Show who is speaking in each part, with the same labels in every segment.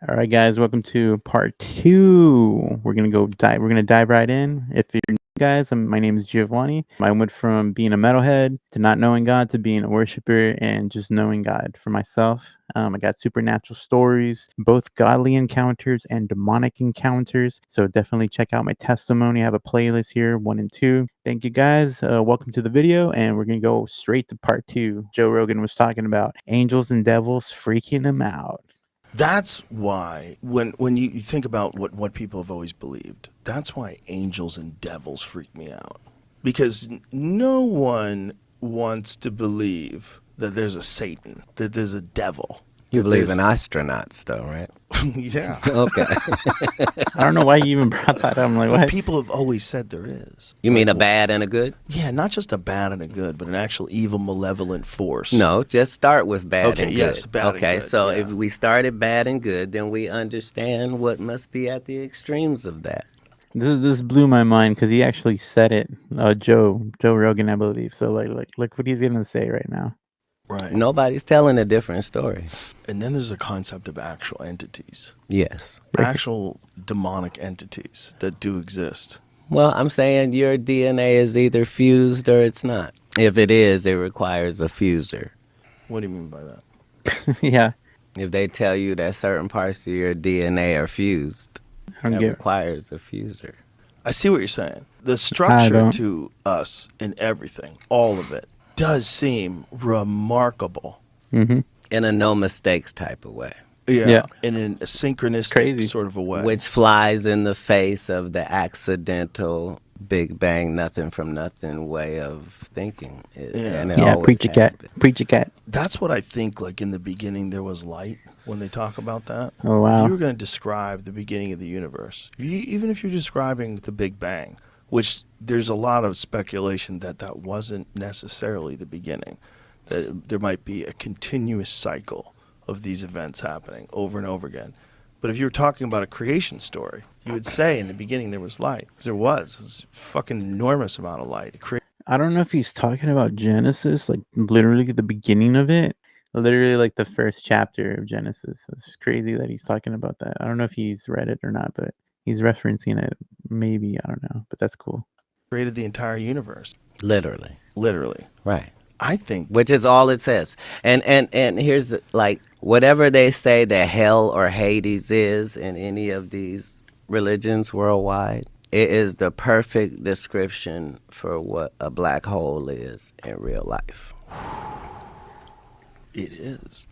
Speaker 1: All right, guys, welcome to part two. We're gonna dive right in. If you're new, guys, my name is Giovanni. I went from being a metalhead to not knowing God to being a worshiper and just knowing God for myself. I got supernatural stories, both godly encounters and demonic encounters. So definitely check out my testimony. I have a playlist here, 1 and 2. Thank you, guys. Welcome to the video, and we're gonna go straight to part two. Joe Rogan was talking about angels and devils freaking him out.
Speaker 2: That's why when you think about what people have always believed, that's why angels and devils freak me out. Because no one wants to believe that there's a Satan, that there's a devil.
Speaker 3: You believe in astronauts, though, right?
Speaker 2: Yeah.
Speaker 3: Okay.
Speaker 1: I don't know why you even brought that up. I'm like,
Speaker 2: But
Speaker 1: what?
Speaker 2: people have always said there is.
Speaker 3: You mean a bad and a good?
Speaker 2: Yeah, not just a bad and a good, but an actual evil, malevolent force.
Speaker 3: No, just start with bad
Speaker 2: Okay,
Speaker 3: and
Speaker 2: yes,
Speaker 3: good.
Speaker 2: bad and
Speaker 3: okay,
Speaker 2: good,
Speaker 3: so
Speaker 2: yeah.
Speaker 3: if we started bad and good, then we understand what must be at the extremes of that.
Speaker 1: This blew my mind because he actually said it. Joe Rogan, I believe. So like look what he's gonna say right now.
Speaker 2: Right.
Speaker 3: Nobody's telling a different story.
Speaker 2: And then there's the concept of actual entities,
Speaker 3: Yes.
Speaker 2: actual demonic entities that do exist.
Speaker 3: Well, I'm saying your DNA is either fused or it's not. If it is, it requires a fuser.
Speaker 2: What do you mean by that?
Speaker 1: Yeah,
Speaker 3: If they tell you that certain parts of your DNA are fused,
Speaker 1: I don't
Speaker 3: that
Speaker 1: get.
Speaker 3: requires a fuser.
Speaker 2: I see what you're saying. The
Speaker 1: I
Speaker 2: structure
Speaker 1: don't.
Speaker 2: to us and everything, all of it, does seem remarkable.
Speaker 1: Mm-hmm.
Speaker 3: In a no mistakes type of way.
Speaker 1: Yeah.
Speaker 2: And in a synchronistic
Speaker 1: crazy.
Speaker 2: sort of a way.
Speaker 3: Which flies in the face of the accidental Big Bang, nothing from nothing way of thinking. And it
Speaker 1: Yeah,
Speaker 3: always
Speaker 1: preach a
Speaker 3: has
Speaker 1: cat.
Speaker 3: been.
Speaker 1: Preach a cat.
Speaker 2: That's what I think, like in the beginning there was light when they talk about that.
Speaker 1: Oh, wow.
Speaker 2: If you were going to describe the beginning of the universe, even if you're describing the Big Bang, which there's a lot of speculation that that wasn't necessarily the beginning, that there might be a continuous cycle of these events happening over and over again. But if you were talking about a creation story, you would say in the beginning there was light. 'Cause there was a fucking enormous amount of light.
Speaker 1: I don't know if he's talking about Genesis, like literally the beginning of it, literally like the first chapter of Genesis. It's just crazy that he's talking about that. I don't know if he's read it or not, but he's referencing it. Maybe, I don't know, but that's cool.
Speaker 2: Created the entire universe,
Speaker 3: Literally.
Speaker 2: literally.
Speaker 3: Right.
Speaker 2: I think
Speaker 3: Which is all it says. And here's like whatever they say that hell or Hades is in any of these religions worldwide, it is the perfect description for what a black hole is in real life.
Speaker 2: it is.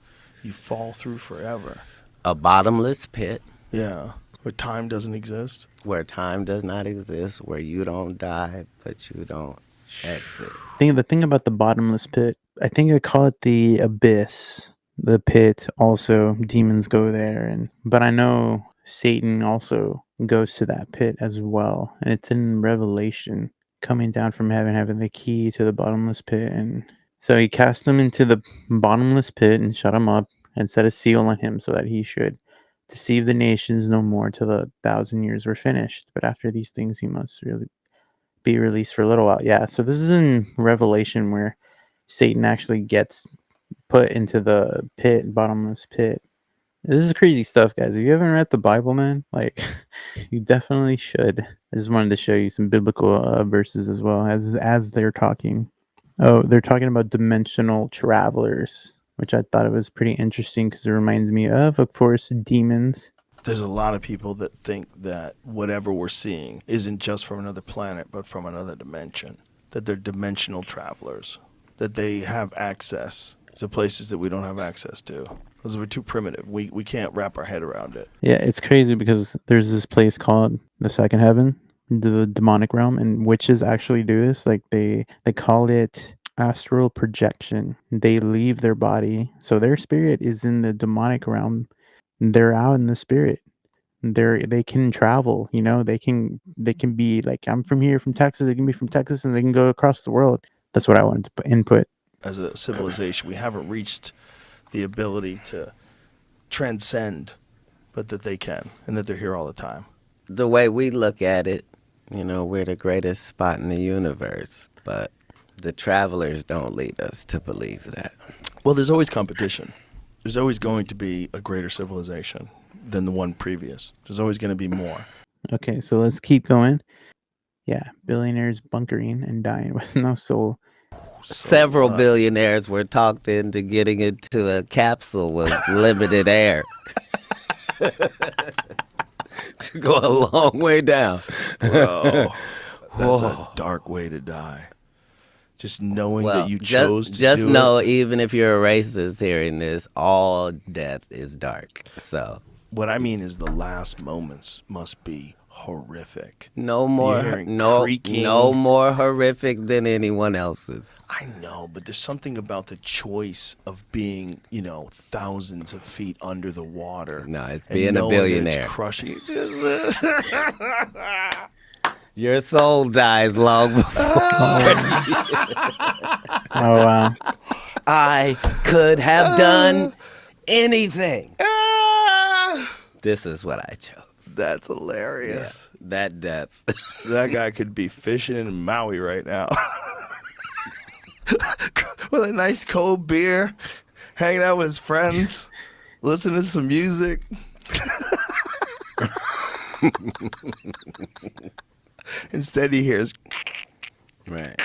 Speaker 2: You fall through forever.
Speaker 3: A bottomless pit
Speaker 2: Yeah. Where time doesn't exist.
Speaker 3: where time does not exist, where you don't die, but you don't exit.
Speaker 1: The thing about the bottomless pit, I think I call it the abyss. The pit also, demons go there, but I know Satan also goes to that pit as well, and it's in Revelation, coming down from heaven, having the key to the bottomless pit, and so he cast them into the bottomless pit and shut him up and set a seal on him so that he should deceive the nations no more till the 1,000 years were finished. But after these things, he must really be released for a little while. Yeah, so this is in Revelation where Satan actually gets put into the pit, bottomless pit. This is crazy stuff, guys. If you haven't read the Bible, man, like you definitely should. I just wanted to show you some biblical verses as well as they're talking. Oh, they're talking about dimensional travelers, which I thought it was pretty interesting because it reminds me of course, demons.
Speaker 2: There's a lot of people that think that whatever we're seeing isn't just from another planet, but from another dimension. That they're dimensional travelers. That they have access to places that we don't have access to. Because we're too primitive. We can't wrap our head around it.
Speaker 1: Yeah, it's crazy because there's this place called the second heaven, the demonic realm, and witches actually do this. Like they call it astral projection. They leave their body, so their spirit is in the demonic realm. They're out in the spirit. They can travel. You know, they can be like, I'm from here, from Texas. They can be from Texas, and they can go across the world. That's what I wanted to input.
Speaker 2: As a civilization, we haven't reached the ability to transcend, but that they can, and that they're here all the time.
Speaker 3: The way we look at it, you know, we're the greatest spot in the universe, but the travelers don't lead us to believe that.
Speaker 2: Well, there's always competition. There's always going to be a greater civilization. than the one previous. There's always going to be more.
Speaker 1: Okay, so let's keep going. Yeah, billionaires bunkering and dying with no soul.
Speaker 3: Several billionaires were talked into getting into a capsule with limited air to go a long way down.
Speaker 2: Bro, that's a dark way to die. Just knowing that you chose to
Speaker 3: just
Speaker 2: do
Speaker 3: know,
Speaker 2: it.
Speaker 3: even if you're a racist hearing this, all death is dark. So
Speaker 2: What I mean is the last moments must be horrific.
Speaker 3: no more horrific than anyone else's.
Speaker 2: I know, but there's something about the choice of being, thousands of feet under the water.
Speaker 3: No, it's
Speaker 2: and
Speaker 3: being a
Speaker 2: knowing that
Speaker 3: billionaire.
Speaker 2: It's crushing.
Speaker 3: Your soul dies long before.
Speaker 1: Oh, wow.
Speaker 3: I could have done anything. This is what I chose.
Speaker 2: That's hilarious.
Speaker 3: Yeah, that death.
Speaker 2: That guy could be fishing in Maui right now. With a nice cold beer, hanging out with his friends, listening to some music. Instead, he hears.
Speaker 3: Right.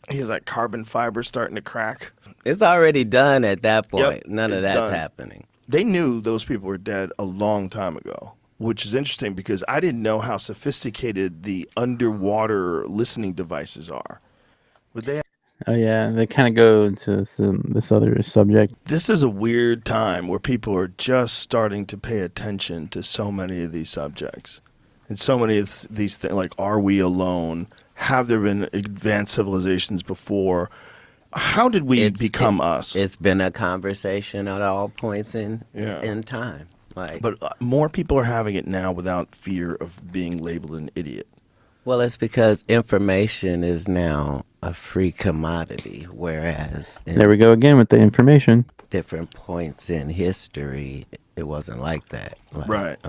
Speaker 2: He hears like carbon fiber starting to crack.
Speaker 3: It's already done at that point.
Speaker 2: Yep,
Speaker 3: None of
Speaker 2: it's
Speaker 3: that's
Speaker 2: done.
Speaker 3: happening.
Speaker 2: They knew those people were dead a long time ago, which is interesting because I didn't know how sophisticated the underwater listening devices are. But they.
Speaker 1: Oh, yeah, they kind of go into this other subject.
Speaker 2: This is a weird time where people are just starting to pay attention to so many of these subjects. And so many of these things, like, are we alone? Have there been advanced civilizations before? How did we become us?
Speaker 3: It's been a conversation at all points in time.
Speaker 2: But more people are having it now without fear of being labeled an idiot.
Speaker 3: Well, it's because information is now a free commodity, whereas
Speaker 1: There we go again with the information.
Speaker 3: different points in history, it wasn't like that.
Speaker 2: Right.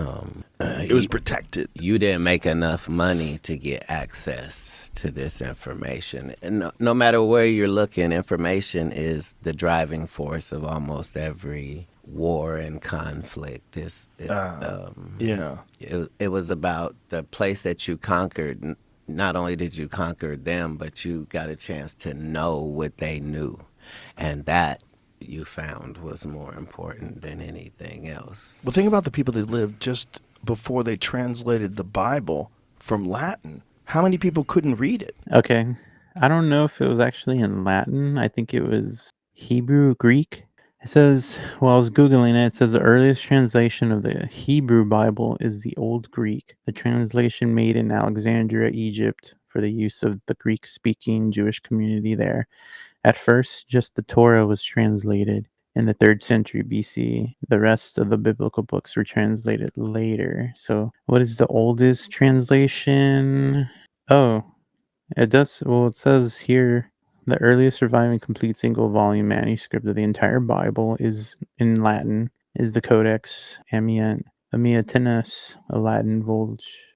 Speaker 2: It was protected.
Speaker 3: You didn't make enough money to get access to this information. And no matter where you're looking, information is the driving force of almost every war and conflict. It was about the place that you conquered. Not only did you conquer them, but you got a chance to know what they knew. And that you found was more important than anything else.
Speaker 2: Well, think about the people that lived just before they translated the Bible from Latin. How many people couldn't read it?
Speaker 1: Okay. I don't know if it was actually in Latin. I think it was Hebrew, Greek. It says, I was Googling it, it says the earliest translation of the Hebrew Bible is the Old Greek, the translation made in Alexandria, Egypt, for the use of the Greek-speaking Jewish community there. At first, just the Torah was translated in the 3rd century BC. The rest of the biblical books were translated later. So what is the oldest translation? Oh, it does. Well, it says here the earliest surviving complete single volume manuscript of the entire Bible is in Latin, is the Codex Amiatinus, a Latin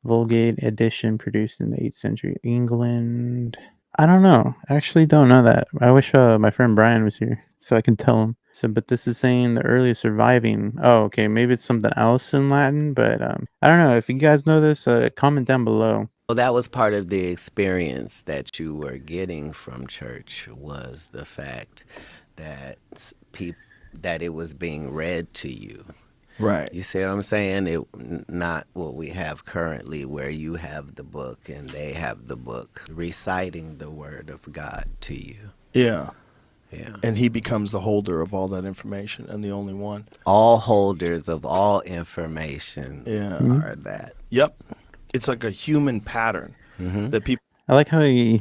Speaker 1: Vulgate edition produced in the 8th century England. I don't know. I actually don't know that. I wish my friend Brian was here so I can tell him. So, but this is saying the earliest surviving. Oh, okay. Maybe it's something else in Latin, but I don't know. If you guys know this, comment down below.
Speaker 3: Well, that was part of the experience that you were getting from church, was the fact that that it was being read to you.
Speaker 2: Right.
Speaker 3: You see what I'm saying? Not what we have currently, where you have the book and they have the book reciting the word of God to you.
Speaker 2: Yeah.
Speaker 3: Yeah.
Speaker 2: And he becomes the holder of all that information and the only one.
Speaker 3: All holders of all information are that.
Speaker 2: Yep. It's like a human pattern that people.
Speaker 1: I like how he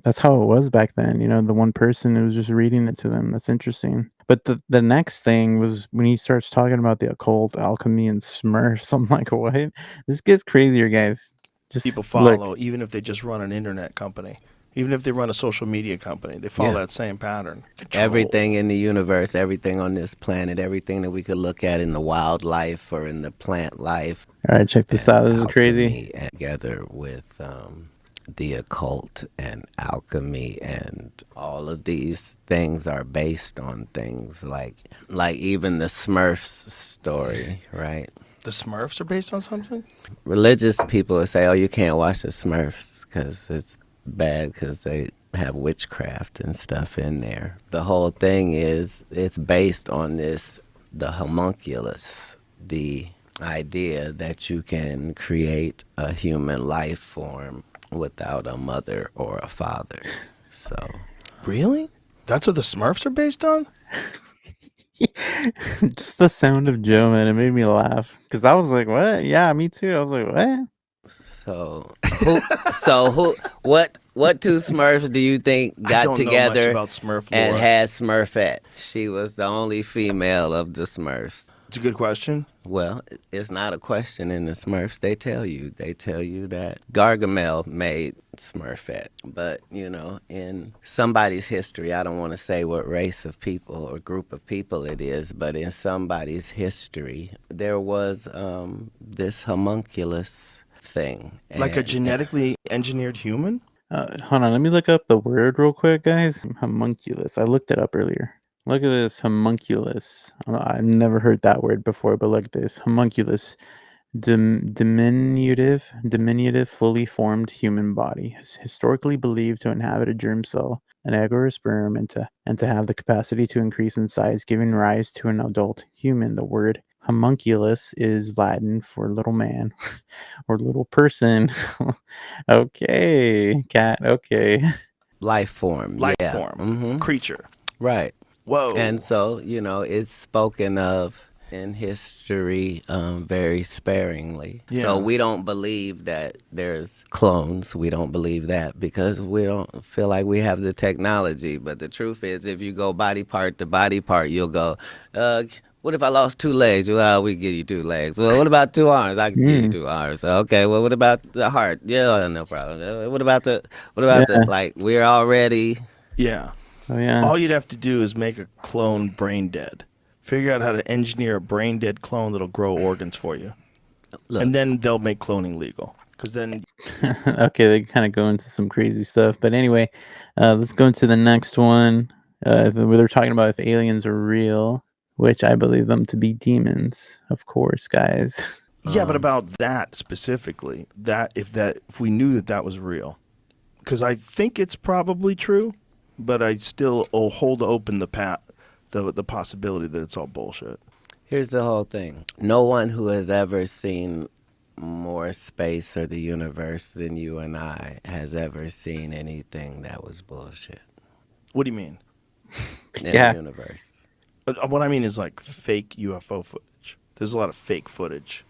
Speaker 1: that's how it was back then. You know, the one person who was just reading it to them. That's interesting. But the next thing was when he starts talking about the occult, alchemy, and Smurfs. I'm like, what? This gets crazier, guys. Just
Speaker 2: people follow,
Speaker 1: look.
Speaker 2: even if they just run an internet company, even if they run a social media company, they follow that same pattern. Control.
Speaker 3: Everything in the universe, everything on this planet, everything that we could look at in the wildlife or in the plant life.
Speaker 1: All right, check this out. This is crazy.
Speaker 3: Together with the occult and alchemy and all of these things are based on things like even the Smurfs story, right?
Speaker 2: The Smurfs are based on something?
Speaker 3: Religious people would say, oh, you can't watch the Smurfs because it's bad because they have witchcraft and stuff in there. The whole thing is it's based on the homunculus, the idea that you can create a human life form without a mother or a father. So
Speaker 2: Really? That's what the Smurfs are based on?
Speaker 1: Just the sound of Joe, man, it made me laugh because I was like, "What? Yeah, me too." I was like, "What?"
Speaker 3: what two Smurfs do you think
Speaker 2: I
Speaker 3: got
Speaker 2: don't know much
Speaker 3: together
Speaker 2: about Smurf
Speaker 3: and
Speaker 2: lore.
Speaker 3: had Smurfette? She was the only female of the Smurfs.
Speaker 2: It's a good question.
Speaker 3: Well, it's not a question in the Smurfs. They tell you that Gargamel made Smurfette. But, in somebody's history, I don't want to say what race of people or group of people it is, but in somebody's history, there was this homunculus thing.
Speaker 2: Like a genetically engineered human?
Speaker 1: Hold on, let me look up the word real quick, guys. Homunculus. I looked it up earlier. Look at this homunculus. I've never heard that word before, but look at this homunculus. Diminutive, fully formed human body, is historically believed to inhabit a germ cell, an egg or a sperm, and to have the capacity to increase in size, giving rise to an adult human. The word homunculus is Latin for little man or little person. Okay, cat. Okay.
Speaker 3: Life form.
Speaker 2: Life
Speaker 3: Yeah.
Speaker 2: form.
Speaker 3: Mm-hmm.
Speaker 2: Creature.
Speaker 3: Right.
Speaker 2: Whoa.
Speaker 3: And so, it's spoken of in history very sparingly.
Speaker 2: Yeah.
Speaker 3: So we don't believe that there's clones. We don't believe that because we don't feel like we have the technology. But the truth is, if you go body part to body part, you'll go, what if I lost 2 legs? Well, we give you 2 legs. Well, what about 2 arms? I can give you 2 arms. Okay, well, what about the heart? Yeah, no problem. What about
Speaker 1: Yeah.
Speaker 3: like, we're already...
Speaker 2: Yeah.
Speaker 1: Oh yeah.
Speaker 2: All you'd have to do is make a clone brain dead. Figure out how to engineer a brain dead clone that'll grow organs for you.
Speaker 3: Look.
Speaker 2: And then they'll make cloning legal. Because then,
Speaker 1: Okay, they kind of go into some crazy stuff. But anyway, let's go into the next one. Where they're talking about if aliens are real, which I believe them to be demons, of course, guys.
Speaker 2: yeah, but about that specifically, if we knew that was real. Because I think it's probably true, but I still hold open the possibility that it's all bullshit.
Speaker 3: Here's the whole thing. No one who has ever seen more space or the universe than you and I has ever seen anything that was bullshit
Speaker 2: What do you mean?
Speaker 3: in
Speaker 1: Yeah.
Speaker 3: the universe.
Speaker 2: What I mean is like fake UFO footage. There's a lot of fake footage.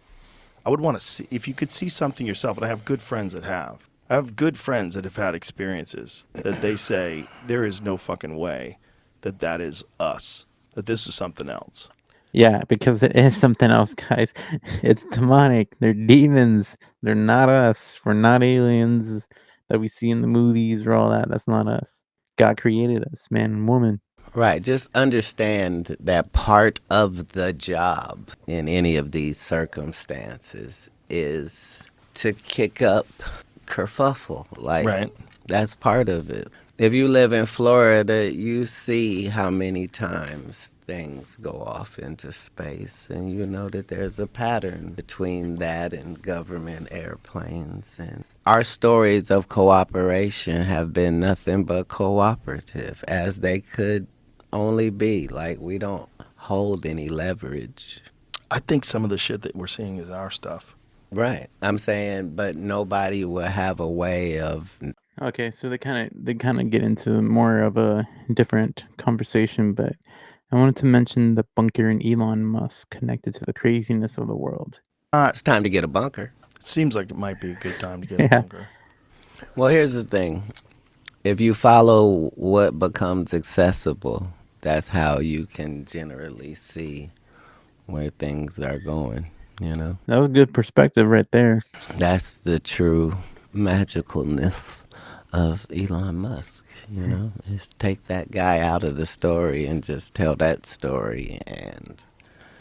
Speaker 2: I would want to see, if you could see something yourself, and I have good friends that have. I have good friends that have had experiences that they say there is no fucking way that is us, that this is something else.
Speaker 1: Yeah, because it is something else, guys. It's demonic. They're demons. They're not us. We're not aliens that we see in the movies or all that. That's not us. God created us, man and woman.
Speaker 3: Right. Just understand that part of the job in any of these circumstances is to kick up kerfuffle. Like,
Speaker 2: Right.
Speaker 3: that's part of it. If you live in Florida, you see how many times things go off into space, and you know that there's a pattern between that and government airplanes. And our stories of cooperation have been nothing but cooperative, as they could only be. Like, we don't hold any leverage.
Speaker 2: I think some of the shit that we're seeing is our stuff.
Speaker 3: Right. I'm saying, but nobody will have a way of...
Speaker 1: Okay, so they kind of get into more of a different conversation, but I wanted to mention the bunker and Elon Musk connected to the craziness of the world.
Speaker 3: It's time to get a bunker.
Speaker 2: It seems like it might be a good time to get
Speaker 1: Yeah.
Speaker 2: a bunker.
Speaker 3: Well, here's the thing. If you follow what becomes accessible, that's how you can generally see where things are going,
Speaker 1: That was good perspective right there.
Speaker 3: That's the true magicalness of Elon Musk, is take that guy out of the story and just tell that story. And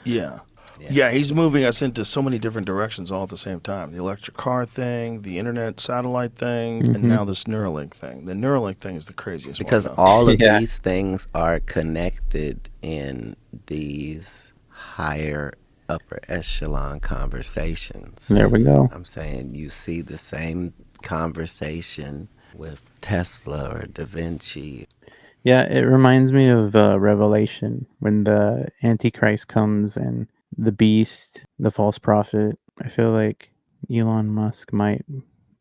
Speaker 2: Yeah. Yeah, he's moving us into so many different directions all at the same time. The electric car thing, the internet satellite thing, and now this Neuralink thing. The Neuralink thing is the craziest
Speaker 3: Because
Speaker 2: one.
Speaker 3: all of
Speaker 1: Yeah.
Speaker 3: these things are connected in these higher upper echelon conversations.
Speaker 1: There we go.
Speaker 3: I'm saying you see the same conversation with Tesla or Da Vinci.
Speaker 1: Yeah, it reminds me of Revelation when the Antichrist comes and the beast, the false prophet. I feel like Elon Musk might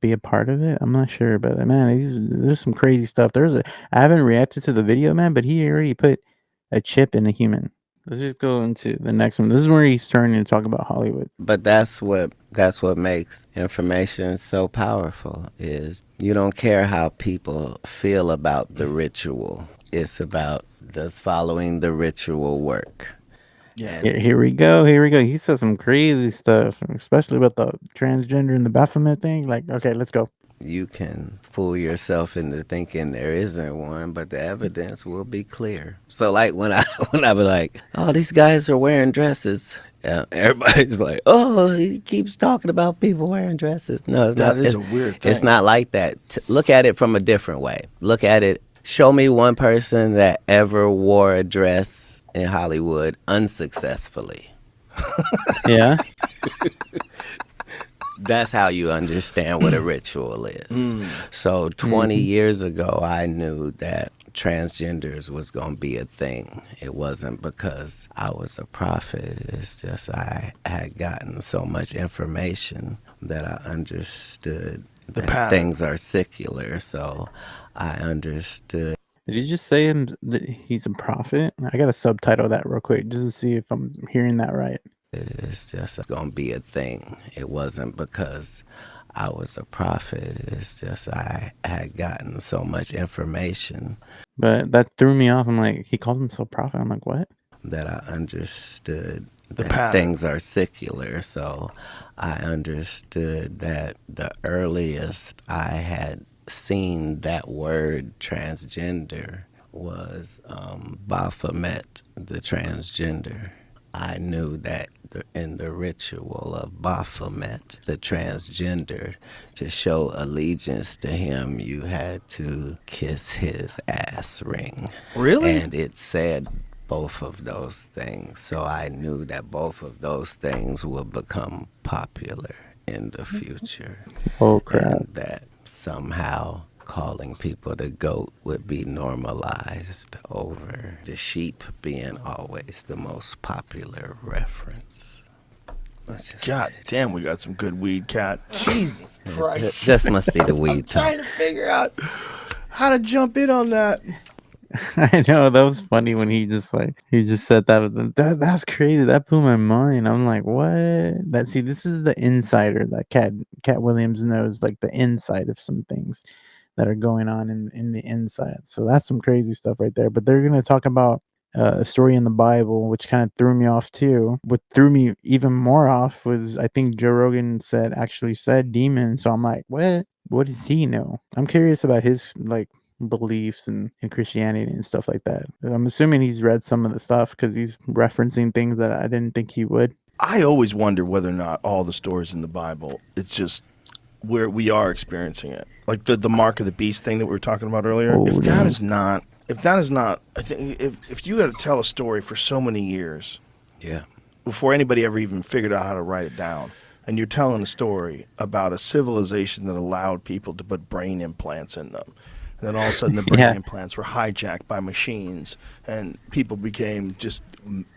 Speaker 1: be a part of it. I'm not sure, but man, there's some crazy stuff. I haven't reacted to the video, man, but he already put a chip in a human. Let's just go into the next one. This is where he's turning to talk about Hollywood.
Speaker 3: But that's what makes information so powerful is you don't care how people feel about the ritual. It's about does following the ritual work.
Speaker 2: Yeah.
Speaker 1: Here we go. Here we go. He said some crazy stuff, especially about the transgender and the Baphomet thing. Like, okay, let's go.
Speaker 3: You can fool yourself into thinking there isn't one, but the evidence will be clear. So, like when I be like, "Oh, these guys are wearing dresses," everybody's like, "Oh, he keeps talking about people wearing dresses." No, it's not.
Speaker 2: That is a weird thing.
Speaker 3: It's not like that. Look at it from a different way. Look at it. Show me one person that ever wore a dress in Hollywood unsuccessfully.
Speaker 1: Yeah.
Speaker 3: That's how you understand what a ritual is. So 20 years ago, I knew that transgenders was going to be a thing. It wasn't because I was a prophet. It's just I had gotten so much information that I understood that
Speaker 2: pattern.
Speaker 3: things are secular. So I understood.
Speaker 1: Did you just say that he's a prophet? I got to subtitle that real quick just to see if I'm hearing that right.
Speaker 3: It's just going to be a thing. It wasn't because I was a prophet. It's just I had gotten so much information
Speaker 1: But that threw me off. I'm like, he called himself prophet. I'm like, what?
Speaker 3: that I understood that
Speaker 2: pattern.
Speaker 3: things are secular. So I understood that the earliest I had seen that word transgender was Baphomet, the transgender. I knew that in the ritual of Baphomet, the transgender, to show allegiance to him, you had to kiss his ass ring.
Speaker 2: Really?
Speaker 3: And it said both of those things. So I knew that both of those things would become popular in the future.
Speaker 1: Oh, crap.
Speaker 3: And that somehow calling people the goat would be normalized over the sheep being always the most popular reference.
Speaker 2: God damn, we got some good weed, Cat. Jesus Christ.
Speaker 3: It just must be the weed
Speaker 2: Trying
Speaker 3: talk.
Speaker 2: to figure out how to jump in on that.
Speaker 1: I know, that was funny when he just said that's crazy. That blew my mind. I'm like, what? This is the insider that Cat Williams knows, like the inside of some things that are going on in the inside. So that's some crazy stuff right there. But they're going to talk about a story in the Bible, which kind of threw me off too. What threw me even more off was, I think Joe Rogan actually said demon. So I'm like, what does he know? I'm curious about his beliefs in Christianity and stuff like that. I'm assuming he's read some of the stuff because he's referencing things that I didn't think he would.
Speaker 2: I always wonder whether or not all the stories in the Bible, it's just where we are experiencing it. Like the mark of the beast thing that we were talking about earlier.
Speaker 1: Oh,
Speaker 2: if
Speaker 1: yeah.
Speaker 2: that is not, I think if you got to tell a story for so many years
Speaker 3: Yeah.
Speaker 2: before anybody ever even figured out how to write it down, and you're telling a story about a civilization that allowed people to put brain implants in them, and then all of a sudden the brain
Speaker 1: Yeah.
Speaker 2: implants were hijacked by machines, and people became just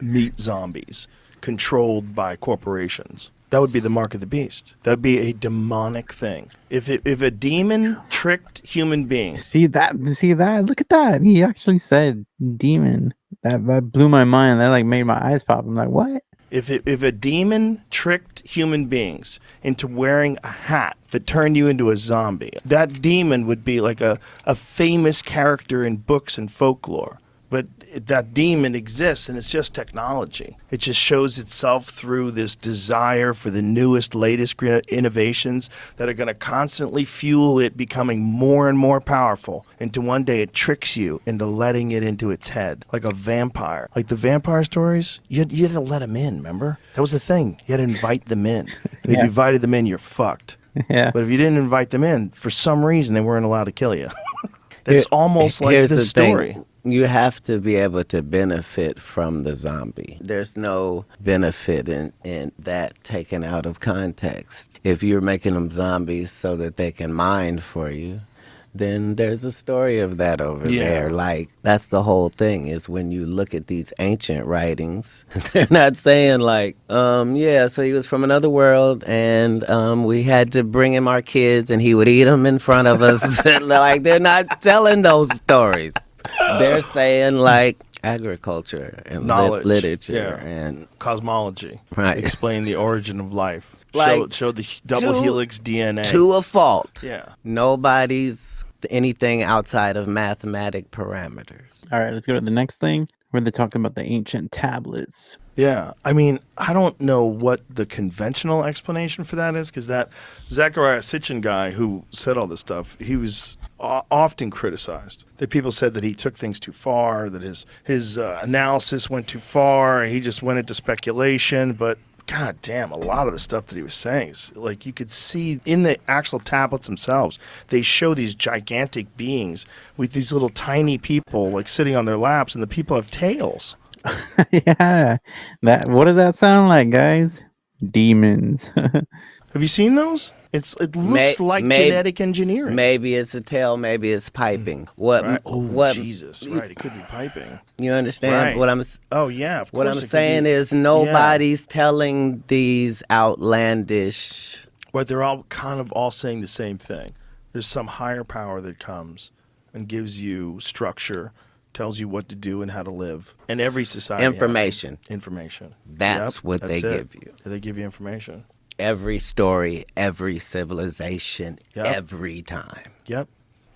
Speaker 2: meat zombies controlled by corporations. That would be the mark of the beast. That would be a demonic thing. If a demon tricked human beings,
Speaker 1: See that? Look at that. He actually said demon. That blew my mind. That made my eyes pop. I'm like, what?
Speaker 2: if a demon tricked human beings into wearing a hat that turned you into a zombie, that demon would be like a famous character in books and folklore. But that demon exists, and it's just technology. It just shows itself through this desire for the newest, latest innovations that are going to constantly fuel it becoming more and more powerful. Until one day it tricks you into letting it into its head, like a vampire. Like the vampire stories, you had to let them in, remember? That was the thing. You had to invite them in. And if you invited them in, you're fucked.
Speaker 1: Yeah.
Speaker 2: But if you didn't invite them in, for some reason, they weren't allowed to kill you. That's almost like
Speaker 3: Here's
Speaker 2: the story.
Speaker 3: Thing. You have to be able to benefit from the zombie. There's no benefit in that taken out of context. If you're making them zombies so that they can mine for you, then there's a story of that over there. Like, that's the whole thing, is when you look at these ancient writings, they're not saying like, so he was from another world and we had to bring him our kids and he would eat them in front of us. Like, they're not telling those stories. They're saying like agriculture and
Speaker 2: knowledge,
Speaker 3: literature and
Speaker 2: cosmology.
Speaker 3: Right.
Speaker 2: Explain the origin of life.
Speaker 3: Like,
Speaker 2: show the double helix DNA.
Speaker 3: To a fault.
Speaker 2: Yeah.
Speaker 3: Nobody's anything outside of mathematic parameters.
Speaker 1: All right, let's go to the next thing where they're talking about the ancient tablets.
Speaker 2: Yeah, I mean, I don't know what the conventional explanation for that is, because that Zecharia Sitchin guy who said all this stuff, he was often criticized. That people said that he took things too far, that his analysis went too far, and he just went into speculation. But God damn, a lot of the stuff that he was saying is, like, you could see in the actual tablets themselves, they show these gigantic beings with these little tiny people, like, sitting on their laps, and the people have tails.
Speaker 1: Yeah, what does that sound like, guys? Demons.
Speaker 2: Have you seen those? It looks like genetic engineering.
Speaker 3: Maybe it's a tail, maybe it's piping.
Speaker 2: Right. Oh, Jesus! Right, it could be piping.
Speaker 3: You understand
Speaker 2: Right.
Speaker 3: what I'm?
Speaker 2: Oh yeah, of course.
Speaker 3: What I'm saying is nobody's telling these outlandish.
Speaker 2: But they're all kind of all saying the same thing. There's some higher power that comes and gives you structure, tells you what to do and how to live. And every society
Speaker 3: Information.
Speaker 2: has information.
Speaker 3: That's what they give you.
Speaker 2: They give you information.
Speaker 3: Every story, every civilization,
Speaker 2: Yep.
Speaker 3: every time.
Speaker 2: Yep.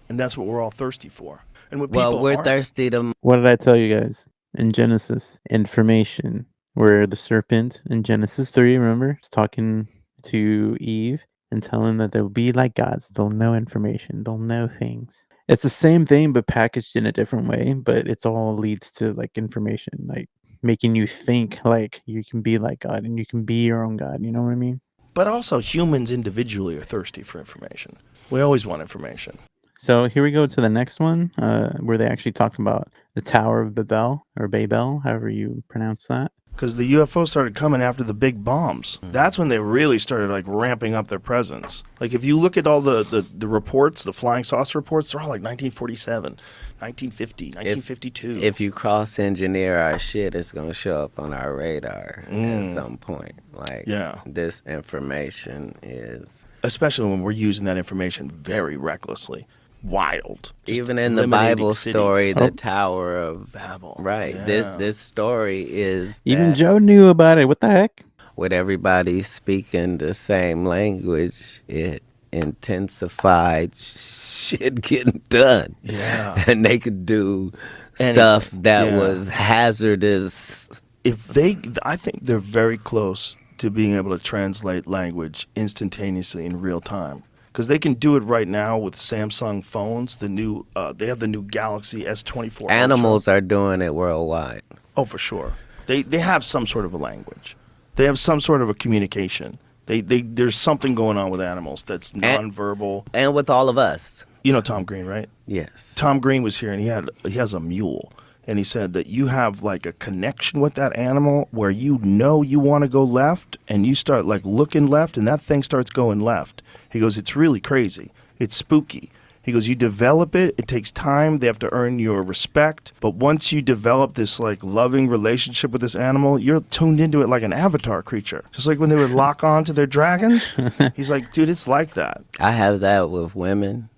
Speaker 2: And that's what we're all thirsty for. And what people
Speaker 3: Well, we're
Speaker 2: aren't.
Speaker 3: thirsty to.
Speaker 1: What did I tell you guys in Genesis? Information. Where the serpent in Genesis 3, remember? It's talking to Eve and telling that they'll be like gods. They'll know information. They'll know things. It's the same thing, but packaged in a different way. But it's all leads to like information, like making you think like you can be like God and you can be your own God. You know what I mean?
Speaker 2: But also humans individually are thirsty for information. We always want information.
Speaker 1: So here we go to the next one, where they actually talk about the Tower of Babel, or Babel, however you pronounce that.
Speaker 2: Because the UFOs started coming after the big bombs. That's when they really started like ramping up their presence. Like if you look at all the reports, the flying saucer reports, they're all like 1947, 1950, 1952.
Speaker 3: If you cross-engineer our shit, it's going to show up on our radar at some point. Like, this information is...
Speaker 2: Especially when we're using that information very recklessly. Wild. Just
Speaker 3: even in the Bible
Speaker 2: cities.
Speaker 3: story, the Tower of
Speaker 2: Babel.
Speaker 3: Right.
Speaker 2: Yeah.
Speaker 3: This story is
Speaker 1: Even Joe knew about it. What the heck?
Speaker 3: With everybody speaking the same language, it intensified shit getting done.
Speaker 2: Yeah.
Speaker 3: And they could do stuff that was hazardous.
Speaker 2: I think they're very close to being able to translate language instantaneously in real time. Because they can do it right now with Samsung phones. They have the new Galaxy S24.
Speaker 3: Animals are doing it worldwide.
Speaker 2: Oh, for sure. They have some sort of a language. They have some sort of a communication. There's something going on with animals that's nonverbal.
Speaker 3: And with all of us.
Speaker 2: You know Tom Green, right?
Speaker 3: Yes.
Speaker 2: Tom Green was here, and he has a mule. And he said that you have like a connection with that animal where you know you want to go left, and you start like looking left, and that thing starts going left. He goes, it's really crazy. It's spooky. He goes, you develop it. It takes time. They have to earn your respect. But once you develop this like loving relationship with this animal, you're tuned into it like an avatar creature. Just like when they would lock on to their dragons. He's like, dude, it's like that.
Speaker 3: I have that with women.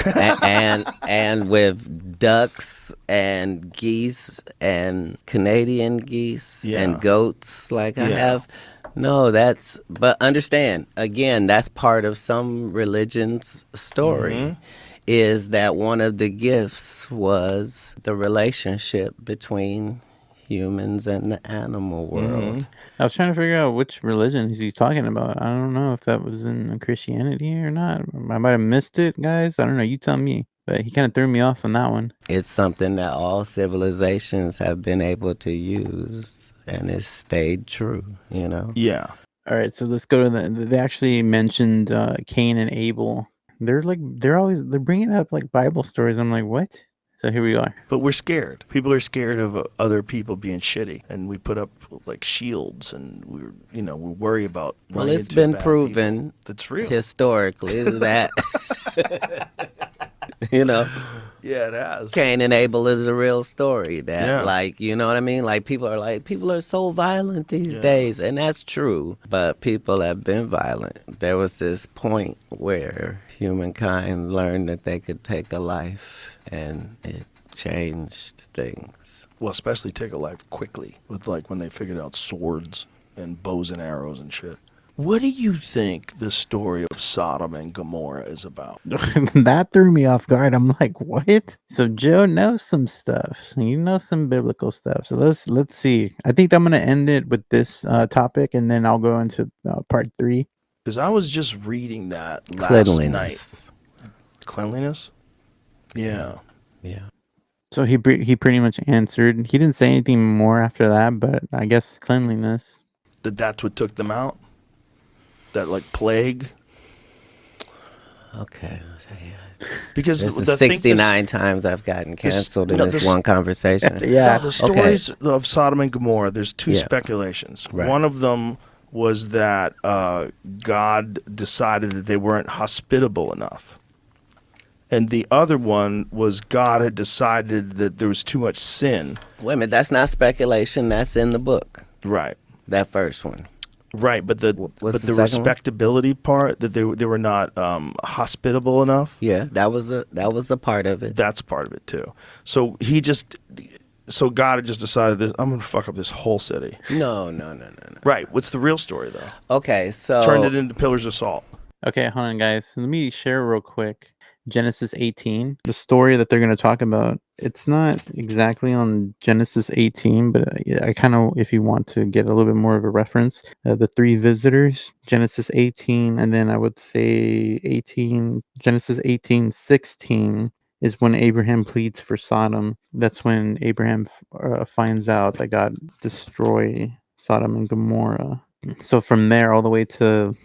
Speaker 3: and with ducks and geese and Canadian geese and goats, like I have. No, but understand, again, that's part of some religion's story. is that one of the gifts was the relationship between humans and the animal world.
Speaker 1: I was trying to figure out which religion is he talking about. I don't know if that was in Christianity or not. I might have missed it, guys. I don't know. You tell me. But he kind of threw me off on that one.
Speaker 3: It's something that all civilizations have been able to use, and it's stayed true, you know?
Speaker 2: Yeah.
Speaker 1: All right, so let's go to they actually mentioned Cain and Abel. They're bringing up like Bible stories. I'm like, what? So here we are.
Speaker 2: But we're scared. People are scared of other people being shitty, and we put up like shields, and we worry about.
Speaker 3: Well, it's been proven
Speaker 2: people. That's real
Speaker 3: historically that you know.
Speaker 2: Yeah, it has.
Speaker 3: Cain and Abel is a real story. That like, you know what I mean? Like people are so violent these days, and that's true. But people have been violent. There was this point where humankind learned that they could take a life, and it changed things.
Speaker 2: Well, especially take a life quickly with like when they figured out swords and bows and arrows and shit. What do you think the story of Sodom and Gomorrah is about?
Speaker 1: That threw me off guard. I'm like, what? So Joe knows some stuff. You know some biblical stuff. So let's see. I think I'm gonna end it with this topic, and then I'll go into part 3.
Speaker 2: Because I was just reading that last night. Cleanliness? Yeah.
Speaker 3: Yeah.
Speaker 1: So he pretty much answered. He didn't say anything more after that, but I guess cleanliness.
Speaker 2: That's what took them out? That like plague?
Speaker 3: Okay.
Speaker 2: Because
Speaker 3: this is 69 times I've gotten canceled in this one conversation.
Speaker 1: Yeah.
Speaker 2: The stories of Sodom and Gomorrah, there's two speculations.
Speaker 3: Right.
Speaker 2: One of them was that God decided that they weren't hospitable enough. And the other one was God had decided that there was too much sin.
Speaker 3: Wait a minute, that's not speculation. That's in the book.
Speaker 2: Right.
Speaker 3: That first one.
Speaker 2: Right, but the respectability part, that they were not hospitable enough.
Speaker 3: Yeah, that was a part of it.
Speaker 2: That's part of it too. So God had just decided this. I'm gonna fuck up this whole city.
Speaker 3: No.
Speaker 2: Right. What's the real story though?
Speaker 3: Okay, so
Speaker 2: Turned it into pillars of salt.
Speaker 1: Okay, hold on, guys. Let me share real quick. Genesis 18, the story that they're going to talk about. It's not exactly on Genesis 18, but I kind of, if you want to get a little bit more of a reference, the 3 visitors, Genesis 18, and then I would say Genesis 18:16 is when Abraham pleads for Sodom. That's when Abraham finds out that God destroy Sodom and Gomorrah. So from there all the way to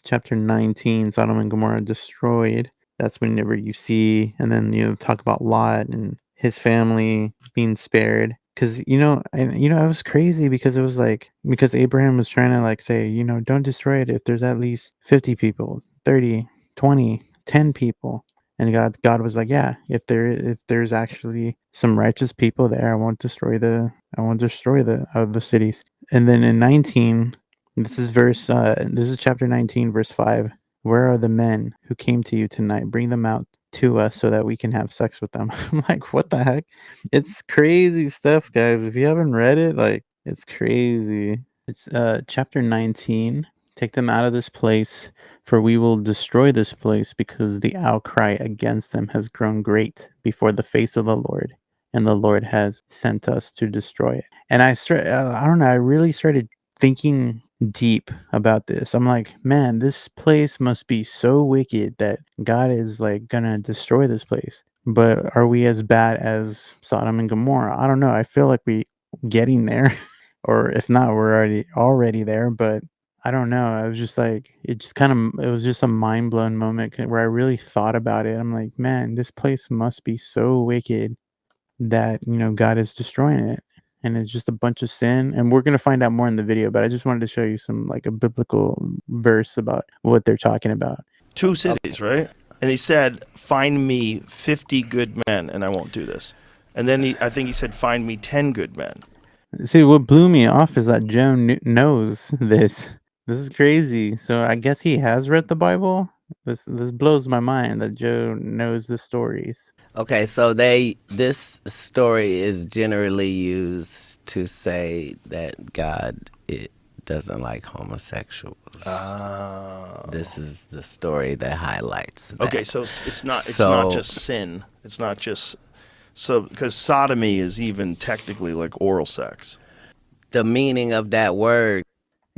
Speaker 1: chapter 19, Sodom and Gomorrah destroyed. That's whenever you see, and then talk about Lot and his family being spared. Because it was crazy because it was like, because Abraham was trying to like say, don't destroy it if there's at least 50 people, 30, 20, 10 people. And God was like, yeah, if there's actually some righteous people there, I won't destroy the cities. And then in 19, this is chapter 19, verse 5. Where are the men who came to you tonight? Bring them out to us so that we can have sex with them. I'm like, what the heck? It's crazy stuff, guys. If you haven't read it, like, it's crazy. It's chapter 19. Take them out of this place, for we will destroy this place, because the outcry against them has grown great before the face of the Lord, and the Lord has sent us to destroy it. And I don't know, I really started thinking deep about this. I'm like, man, this place must be so wicked that God is like gonna destroy this place. But are we as bad as Sodom and Gomorrah? I don't know. I feel like we getting there, or if not, we're already there. But I don't know. I was just like, it was just a mind blown moment where I really thought about it. I'm like, man, this place must be so wicked that God is destroying it. And it's just a bunch of sin. And we're going to find out more in the video, but I just wanted to show you some like a biblical verse about what they're talking about.
Speaker 2: 2 cities, right? And he said, find me 50 good men and I won't do this. And then I think he said, find me 10 good men.
Speaker 1: See, what blew me off is that Joe knows this. This is crazy. So I guess he has read the Bible. This blows my mind that Joe knows the stories.
Speaker 3: Okay, so this story is generally used to say that God doesn't like homosexuals. This is the story that highlights that.
Speaker 2: Okay, so it's not just sin. It's not just because sodomy is even technically like oral sex.
Speaker 3: The meaning of that word.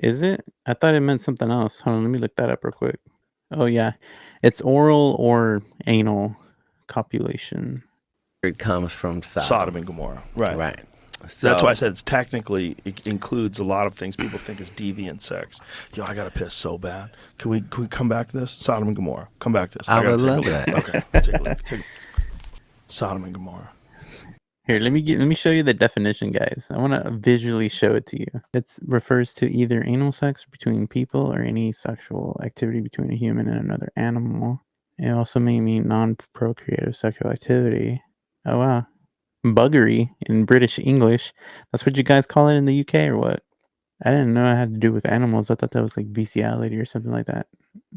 Speaker 1: Is it? I thought it meant something else. Hold on, let me look that up real quick. Oh yeah, it's oral or anal copulation.
Speaker 3: It comes from
Speaker 2: Sodom and Gomorrah. Right.
Speaker 3: Right. So
Speaker 2: That's why I said it includes a lot of things people think is deviant sex. Yo, I gotta piss so bad. Can we come back to this? Sodom and Gomorrah. Come back to this.
Speaker 3: I
Speaker 2: gotta
Speaker 3: would
Speaker 2: take a
Speaker 3: love
Speaker 2: look.
Speaker 3: that.
Speaker 2: Okay, let's take a look. Sodom and Gomorrah.
Speaker 1: Here, let me show you the definition, guys. I want to visually show it to you. It refers to either anal sex between people or any sexual activity between a human and another animal. It also may mean non-procreative sexual activity. Oh wow. Buggery in British English. That's what you guys call it in the UK or what? I didn't know it had to do with animals. I thought that was like bestiality or something like that.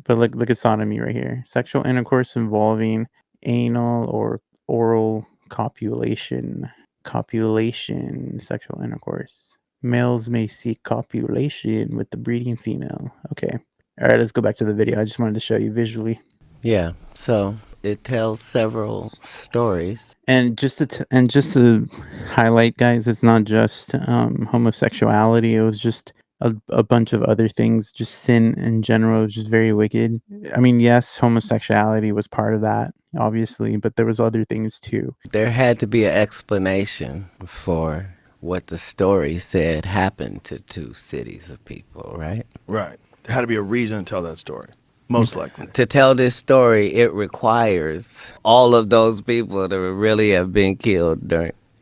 Speaker 1: But look at sodomy right here. Sexual intercourse involving anal or oral copulation. Sexual intercourse. Males may seek copulation with the breeding female. Okay. All right, let's go back to the video. I just wanted to show you visually.
Speaker 3: yeah, so it tells several stories.
Speaker 1: And just to highlight, guys, it's not just homosexuality. It was just a bunch of other things. Just sin in general was just very wicked. I mean, yes, homosexuality was part of that, obviously, but there was other things too.
Speaker 3: There had to be an explanation for what the story said happened to two cities of people, right?
Speaker 2: Right. There had to be a reason to tell that story. Most likely.
Speaker 3: To tell this story, it requires all of those people to really have been killed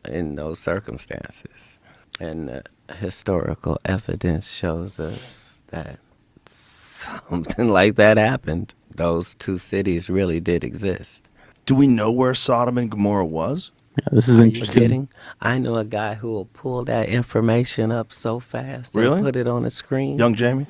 Speaker 3: in those circumstances. And the historical evidence shows us that something like that happened. Those two cities really did exist.
Speaker 2: Do we know where Sodom and Gomorrah was?
Speaker 1: Yeah, this is
Speaker 3: Are you
Speaker 1: interesting.
Speaker 3: kidding? I know a guy who will pull that information up so fast and
Speaker 2: Really?
Speaker 3: put it on the screen.
Speaker 2: Young Jamie?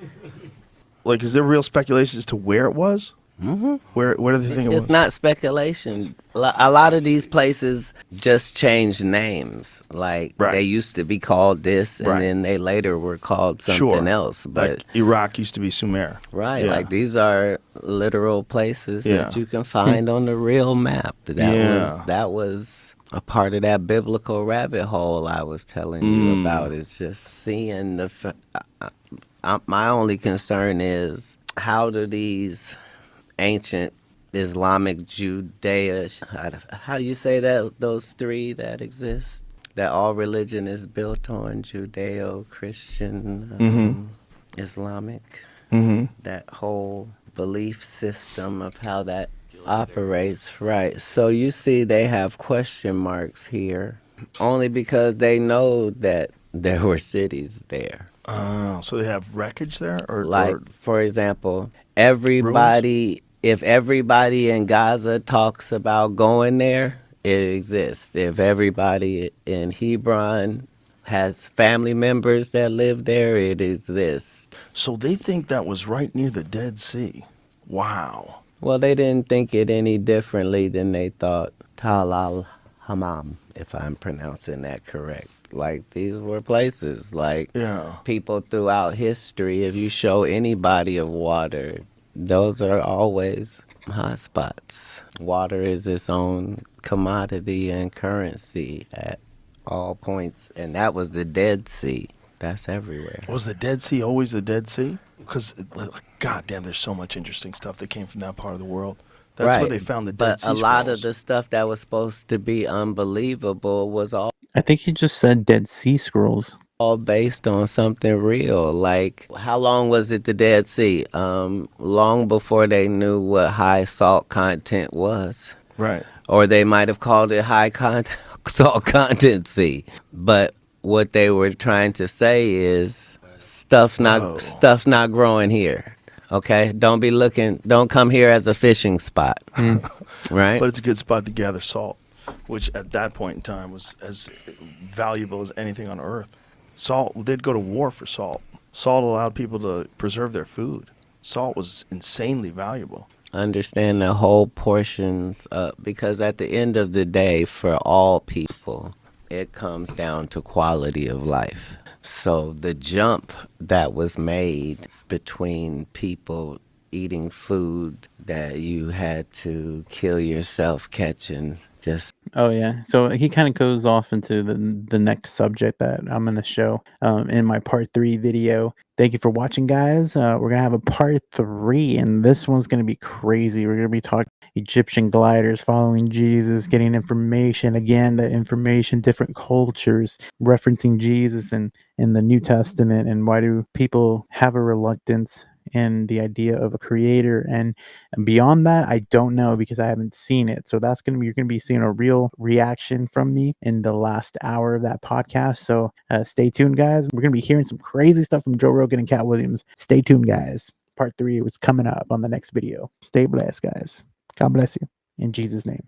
Speaker 2: Like, is there real speculation as to where it was?
Speaker 3: Mm-hmm.
Speaker 2: Where do they think it was?
Speaker 3: It's not speculation. A lot of these places just changed names. Like,
Speaker 2: Right.
Speaker 3: they used to be called this, and
Speaker 2: Right.
Speaker 3: then they later were called something else. But
Speaker 2: Like Iraq used to be Sumer.
Speaker 3: right,
Speaker 2: Yeah.
Speaker 3: like these are literal places
Speaker 2: Yeah.
Speaker 3: that you can find on the real map.
Speaker 2: Yeah.
Speaker 3: That was a part of that biblical rabbit hole I was telling you about. Is just seeing my only concern is, how do these ancient Islamic, how do you say that, those three that exist, that all religion is built on, Judeo, Christian, Islamic, that whole belief system of how that operates, right? So you see they have question marks here only because they know that there were cities there.
Speaker 2: Oh, so they have wreckage there?
Speaker 3: Like, for example, if everybody in Gaza talks about going there, it exists. If everybody in Hebron has family members that live there, it exists.
Speaker 2: So they think that was right near the Dead Sea. Wow.
Speaker 3: Well, they didn't think it any differently than they thought Tal al-Hammam, if I'm pronouncing that correct. Like, these were places, like,
Speaker 2: Yeah.
Speaker 3: people throughout history, if you show any body of water, those are always hot spots. Water is its own commodity and currency at all points, and that was the Dead Sea. That's everywhere.
Speaker 2: Was the Dead Sea always the Dead Sea? Because, goddamn, there's so much interesting stuff that came from that part of the world. That's
Speaker 3: right.
Speaker 2: where they found the Dead Sea
Speaker 3: But a lot
Speaker 2: Scrolls.
Speaker 3: of the stuff that was supposed to be unbelievable was all
Speaker 1: I think he just said Dead Sea Scrolls.
Speaker 3: based on something real. Like, how long was it the Dead Sea? Long before they knew what high salt content was.
Speaker 2: Right.
Speaker 3: Or they might have called it salt content sea. But what they were trying to say is stuff's not growing here. Okay? Don't come here as a fishing spot. Right?
Speaker 2: But it's a good spot to gather salt, which at that point in time was as valuable as anything on earth. Salt, they'd go to war for salt. Salt allowed people to preserve their food. Salt was insanely valuable.
Speaker 3: Understand the whole portions, because at the end of the day, for all people, it comes down to quality of life. So the jump that was made between people eating food that you had to kill yourself catching, just
Speaker 1: Oh yeah, so he kind of goes off into the next subject that I'm gonna show in my part 3 video. Thank you for watching, guys. We're gonna have a part 3, and this one's gonna be crazy. We're gonna be talking Egyptian gliders following Jesus, getting information again, the information, different cultures referencing Jesus in the New Testament, and why do people have a reluctance in the idea of a creator, and beyond that, I don't know because I haven't seen it. So that's gonna be you're gonna be seeing a real reaction from me in the last hour of that podcast. So stay tuned, guys. We're gonna be hearing some crazy stuff from Joe Rogan and Katt Williams. Stay tuned, guys. Part 3 was coming up on the next video. Stay blessed, guys. God bless you in Jesus' name.